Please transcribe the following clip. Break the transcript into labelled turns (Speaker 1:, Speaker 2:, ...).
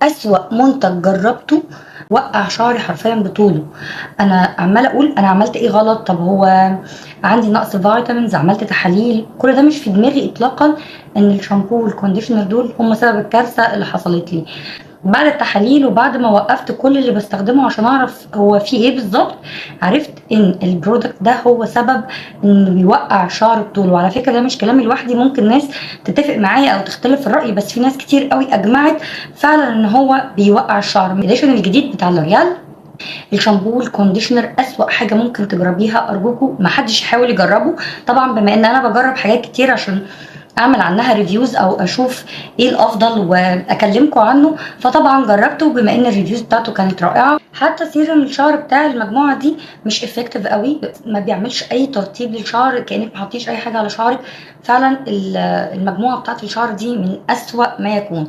Speaker 1: اسوأ منتج جربته وقع شعري حرفيا بطوله. انا عماله اقول انا عملت ايه غلط، طب هو عندي نقص فيتامينز، عملت تحاليل، كل ده مش في دماغي اطلاقا ان الشامبو والكونديشنر دول هم سبب الكارثه اللي حصلت لي. بعد التحاليل وبعد ما وقفت كل اللي بستخدمه عشان اعرف هو فيه ايه بالظبط، عرفت ان البرودكت ده هو سبب انه بيوقع شعر بطوله. وعلى فكره ده مش كلامي لوحدي، ممكن ناس تتفق معايا او تختلف في الراي، بس في ناس كتير قوي اجمعت فعلا ان هو بيوقع الشعر. الاديشن الجديد بتاع لوريال، الشامبو والكونديشنر اسوأ حاجه ممكن تجربيها، ارجوكوا ما حدش يحاول يجربه. طبعا بما ان انا بجرب حاجات كتير عشان اعمل عنها ريفيوز او اشوف ايه الافضل واكلمكم عنه، فطبعا جربته بما ان الريفيوز بتاعته كانت رائعه. حتى سيرم الشعر بتاع المجموعه دي مش افكتيف قوي، ما بيعملش اي ترطيب للشعر، كانك ما حطيش اي حاجه على شعرك. فعلا المجموعه بتاعت الشعر دي من اسوأ ما يكون.